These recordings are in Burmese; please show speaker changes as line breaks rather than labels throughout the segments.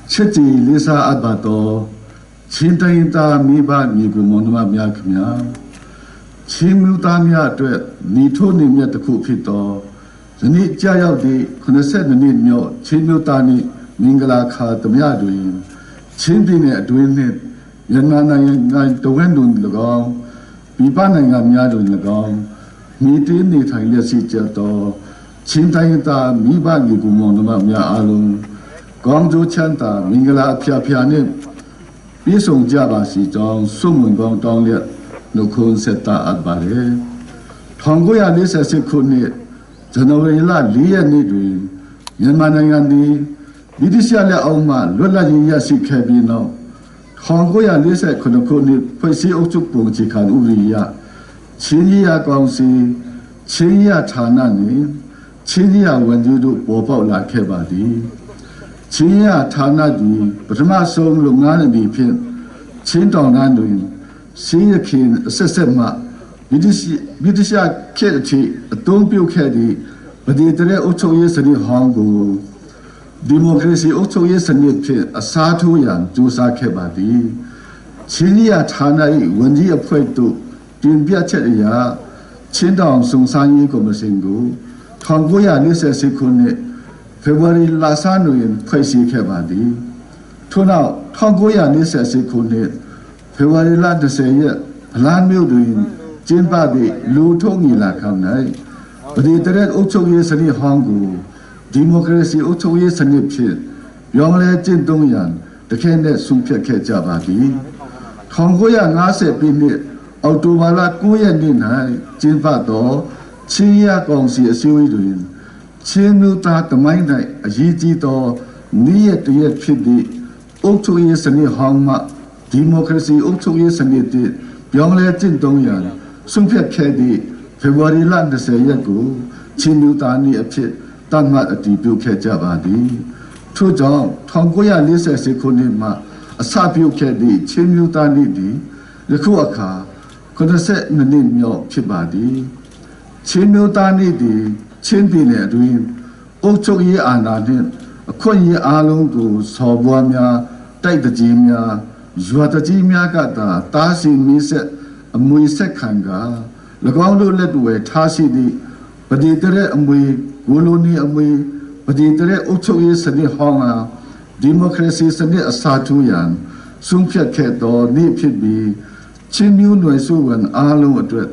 Chetty Lisa Abato, Chintainta Miba Migumona Miakmia, Chimutamia, Nito Nimia the Kupito, the Nit Jayadi, Kunaset Nidmio, Chimutani, Mingala Ka, the Miaduin, Chimbine doing it, Yanana to Wendun Lagong, Bibana Miadu in Lagong, Meeting it, I guess it to Chintainta Miba Migumona Mia Alum. 广州前大明个啦偏偏呢，比上家吧是将苏门港当列，那可是大阿巴嘞。韩国呀，你说是可呢，就那为啦利益呢对，人们那样的，你的下来奥嘛，罗拉人也是开比孬。韩国呀，你说可能可呢，会是欧洲国际看乌里呀，青衣呀公司，青衣呀产那呢，青衣呀文就都播报来开吧的。 青呀，他那的不是嘛？送龙安的礼品，青岛那的，新一片什么？比这些开的车，东边开的，不对的嘞，欧洲也是的韩国，democracy 欧洲也是的片，沙土人做啥开吧的？青呀，他那文字也配多，对比起来呀，青岛送生意个么成功，韩国呀，你说是可能。 February last year, Paisi Kabadi. To now, Tongoya Nisa Sekune, February last year, Land Building, Jimbadi, Lutongi Lakanai, but the direct Ocho years and Hongo, democracy Ocho years and Nipchit, Yongle Jindongyan, the candidate Sumpia Kajabadi. Tongoya Nase Bini, Autovala Kuyan Dinai, Jimbado, Chia Gongsi, Suiduin. ချင်းမျိုးသားတမိုင်း၌အရေးကြီးသောနေ့ရက်တရက်ဖြစ်သည့်အုပ်ချုပ်ရေးစနစ်ဟောင်းမှဒီမိုကရေစီအုပ်ချုပ်ရေးစနစ်တည်ပြောင်းလဲကျင့်သုံးရန်ဆုံးဖြတ်ခဲ့သည့်ဖေဖော်ဝါရီလ20ရက်ကိုချင်းမျိုးသားနေ့အဖြစ်တတ်မှတ်အတည်ပြုခဲ့ကြပါသည်ထို့ကြောင့်1948ခုနှစ်မှအစပြုခဲ့သည့်ချင်းမျိုးသားနေ့သည်ယခုအခါ92နှစ်မြောက်ဖြစ်ပါသည်ချင်းမျိုးသားနေ့သည် ချင်းပြည်နယ်အတွင်းအုပ်ချုပ်ရေးအာဏာနှင့်အခွင့်အရေးအားလုံးကိုစော်ဘွားများတိုက်တကြီးများရွာတကြီးများကသာတားဆီးမိဆက်အမွေဆက်ခံက၎င်းတို့လက်တွေထားရှိသည့်ပဋိတရက်အမွေဂိုလိုနီအမွေပဋိတရက်အုပ်ချုပ်ရေးစနစ်ဟောင်းအားဒီမိုကရေစီစနစ်အစားထိုးရန်ဆုံးဖြတ်ခဲ့သောနေ့ဖြစ်ပြီးချင်းမျိုးနွယ်စုဝင်အားလုံးအတွက်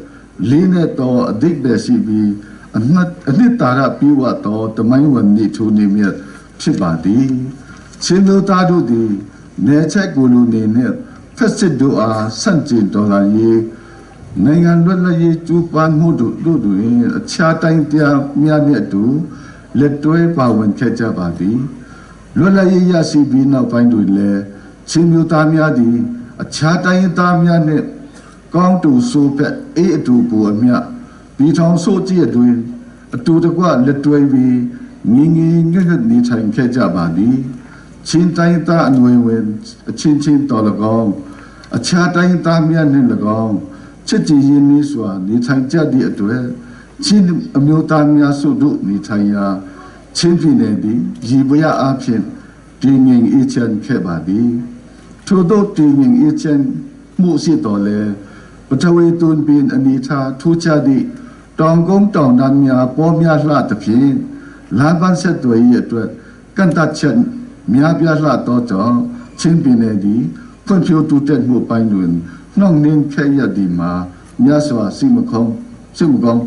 လေးနဲ့သောအဓိပ္ပာယ်ရှိပြီး အနှစ်သာရပြေဝသောတမိုင်းဝင်နေထိုးနေမြတ်ဖြစ်ပါသည်ချင်းတို့သားတို့သည်နေချက်ကိုလူနေနဲ့ဖက်စစ်တို့အားဆန့်ကျင်တော်လာရေးနိုင်ငံလွတ်လပ်ရေးကျူးပန်းမှုတို့တွင်အခြားတိုင်းတရားများနဲ့အတူလက်တွဲပါဝင်ခဲ့ကြပါသည်လွတ်လပ်ရေးရရှိပြီးနောက်ပိုင်းတွင်လည်းချင်းမျိုးသားများသည်အခြားတိုင်းသားများနှင့်ကောင်းတူဆိုဖက်အေးအတူပူအမြတ် ပြည်ထောင်စုကြည့်အတွင်းအတူတကွလက်တွဲပြီးငင်းငင်းငှက်ငှက်နေထိုင်ခဲ့ကြပါသည်ချင်းတိုင်းသားအနွယ်ဝင်အချင်းချင်းတော်၎င်းအခြားတိုင်းသားများနှင့်၎င်းချစ်ကြည်ရင်းနှီးစွာနေထိုင်ကြသည့်အတွက်ချင်းအမျိုးသားများစုတို့နေထိုင်ရာချင်းပြည်နယ်သည်ရည်ပရအဖြစ်တည်ငြိမ်အေးချမ်းခဲ့ပါသည်ထို့သောတည်ငြိမ်အေးချမ်းမှုရှိတော်လဲပထဝီတွင်ပင်အနိထာထူးခြားသည့် တောင်ကုန်းတောင်တန်းများပေါ်များလှသဖြင့်လမ်းပန်းဆက်သွယ်ရေးအတွက်ကန့်သတ်ချက်များပြားလှသောကြောင့်ချင်းပြည်နယ်သည်ဖွံ့ဖြိုးတိုးတက်မှုပိုင်းတွင်နှောင့်နှေးခဲ့ရသည်မှာများစွာစိတ်မကောင်း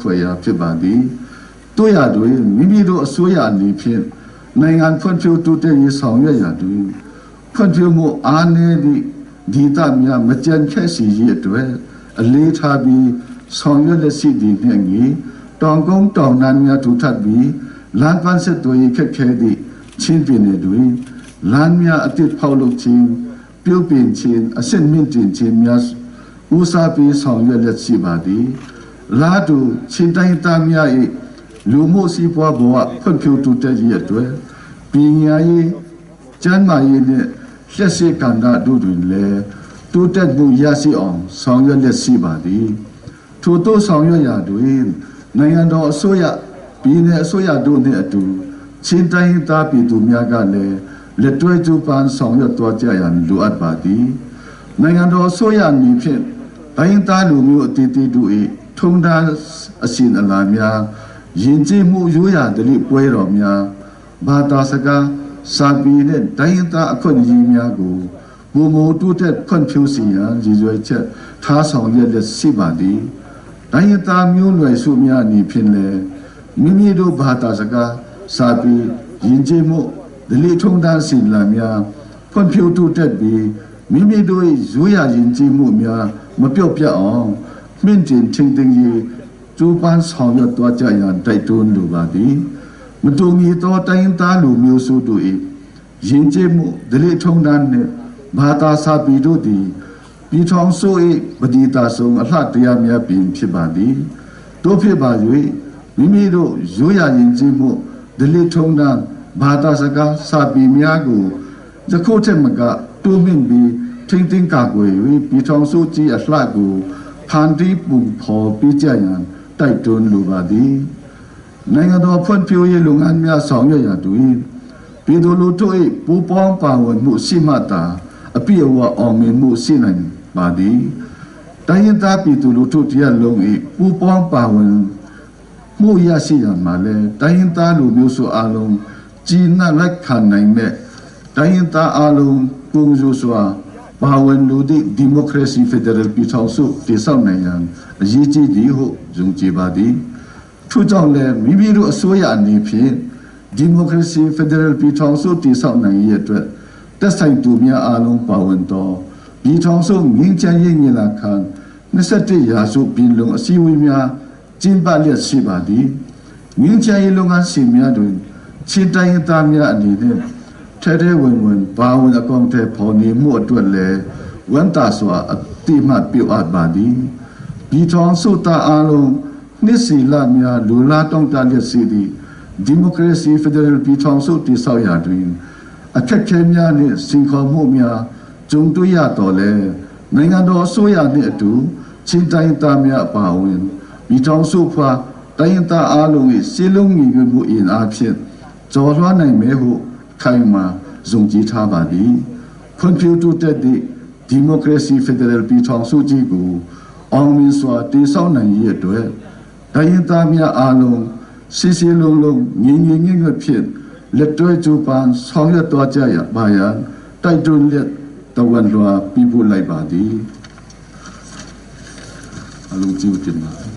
ဖွယ်ရာဖြစ်ပါသည်တို့ရတွင်မိမိတို့အစိုးရအနေဖြင့်နိုင်ငံဖွံ့ဖြိုးတိုးတက်ရေးဆောင်ရွက်ရာတွင်ဖွံ့ဖြိုးမှုအားနည်းသည့်ဒေသများမကြမ်းခက်စေရေးအတွက်အလေးထားပြီး ဆောင်ရွက်လက်ရှိသည်နှင့်ငီတောင်ကုန်းတောင်တန်းများထူထပ်ပြီးလမ်းပန်းဆက်သွယ်ရေးခက်ခဲသည့်ချင်းပြည်နယ်တွင်လမ်းများအသစ်ဖောက်လုပ်ခြင်းပြုပြင်ခြင်းအဆင့်မြင့်တင်ခြင်းများဦးစားပေးဆောင်ရွက်လက်ရှိပါသည်လာတူချင်းတိုင်းသားများ၏လူမှုစီးပွားဘဝဖွံ့ဖြိုးတိုးတက်ရေးအတွက်ပညာရေးကျန်းမာရေးနှင့်လျှက်စစ်ကဏ္ဍတို့တွင်လည်းတိုးတက်မှုရရှိအောင်ဆောင်ရွက်လက်ရှိပါသည် ထို့သောဆောင်ရွက်ရာတွင်နိုင်ငံတော်အစိုးရပြည်내အစိုးရတို့နှင့်အတူချင်းတိုင်းသားပြည်သူများကလည်း လက်တွဲကြိုးပမ်းဆောင်ရွက်သွားကြရန်လိုအပ်ပါသည်နိုင်ငံတော်အစိုးရအနေဖြင့်တိုင်းသားလူမျိုးအသီးသီးတို့၏ထုံးတမ်းအစဉ်အလာများယဉ်ကျေးမှုရိုးရာဓလေ့ပွဲတော်များဘာသာစကားစာပေနှင့်တိုင်းသားအခွင့်အရေးများကိုဘုံမတိုးတက်ဖွံ့ဖြိုးစေရန်ရည်ရွယ်ချက်ထားဆောင်ရွက်လက်ရှိပါသည်တိုင်းသားမျိုးနွယ်စုများအနေဖြင့်လည်းမိမိတို့ဘာသာစကားစာပေယဉ်ကျေးမှုဓလေ့ထုံးတမ်းစဉ်လာများဖွံ့ဖြိုးတိုးတက်ပြီးမိမိတို့၏ရိုးရာယဉ်ကျေးမှုများမပြော့ပြတ်အောင်မြင့်တင်ထိန်သိမ်းရေးကျိုးပန်းဆောင်ရွက်သွားကြရန်တိုက်တွန်းလိုပါသည်မတူညီသောတိုင်းသားလူမျိုးစုတို့၏ယဉ်ကျေးမှုဓလေ့ထုံးတမ်းနှင့်ဘာသာစာပေတို့သည်ပြည်ထောင်စု၏ပဋိသန္ဓေဆုံးအလှတရားများပင်ဖြစ်ပါသည်တို့ဖြစ်ပါ၍မိမိတို့ရိုးရာယဉ်ကျေးမှုဓလေ့ထုံးတမ်းဘာသာစကားစာပေများကိုယခုထက်မကတိုးမြင့်ပြီးထိမ့်သိမ်းကာကွယ်၍ပြည်ထောင်စုကြီးအလှကိုဖန်တီးပူဖော်ပေးကြရန်တိုက်တွန်းလိုပါသည်နိုင်ငံတော်ဖွံ့ဖြိုးရေးလုပ်ငန်းများဆောင်ရွက်ရန်တွင်ပြည်သူလူထု၏ပူးပေါင်းပါဝင်မှုရှိမှသာအပြည့်အဝအောင်မြင်မှုရှိနိုင်ပါသည်တိုင်းရင်းသားပြည်သူလူထုတရားလုံး၏ပူးပေါင်းပါဝင်မှုရရှိရန်မှာလည်းတိုင်းရင်းသားလူမျိုးစုအလုံးကြီးနှံ့လိုက်ခံနိုင်တဲ့တိုင်းရင်းသားအလုံးပုံစံစွာပါဝင်လူသည့်ဒီမိုကရေစီဖက်ဒရယ်ပြည်ထောင်စုတည်ဆောက်နိုင်ရန်အရေးကြီးသည်ဟုယုံကြည်ပါသည်ထို့ကြောင့်လည်းမိမိတို့အစိုးရအနေဖြင့်ဒီမိုကရေစီဖက်ဒရယ်ပြည်ထောင်စုတည်ဆောက်နိုင်ရတဲ့တက်ဆိုင်သူများအလုံးပါဝင်သောပြည်ထောင်စုငင်းချမ်းရေးညီလာခံ21ရာစုပြည်လုံးအစည်းအဝေးများကျင်းပလျက်ရှိပါသည်ငင်းချမ်းရေးလုပ်ငန်းစဉ်များတွင်ချင်းတိုင်းသားများအနေနဲ့ထဲထဲဝင်ပါဝင်အကောင့်ထဲပေါ်နေမှုအတွက်လည်းဝန်တာစွာအတိမတ်ပြုအပ်ပါသည်ပြည်ထောင်စုသားအလုံးနှစ်စီလများလူလာတောင်းတလျက်ရှိသည့်ဒီမိုကရေစီဖက်ဒရယ်ပြည်ထောင်စုတည်ဆောက်ရာတွင်အခက်အခဲများနှင့်စိန်ခေါ်မှုများကြုံတွေ့ရတော့လဲနိုင်ငံတော်အစိုးရနှင့်အတူချင်းတိုင်းသားများအပါအဝင်ပြည်ထောင်စုဖွာတိုင်းသားအလုံး၏စီလုံးညီညွတ်မှုအင်အားဖြင့်ကျော်လွှားနိုင်မယ်ဟုခိုင်မာယုံကြည်ထားပါသည်ဖွံ့ဖြိုးတိုးတက်သည့်ဒီမိုကရေစီဖက်ဒရယ်ပြည်ထောင်စုကြီးကိုအောင်မြင်စွာတည်ဆောက်နိုင်ရတဲ့အတွက်တိုင်းရင်းသားများအားလုံးစီစီလုံးလုံးညီညီညွတ်ညွတ်ဖြင့်လက်တွဲကြိုးပမ်းဆောင်ရွက်သွားကြရပါရန်တိုက်တွန်းလက်တဝန်လွှာပြပို့လိုက်ပါသည်အလုံးကျူးတင်ပါ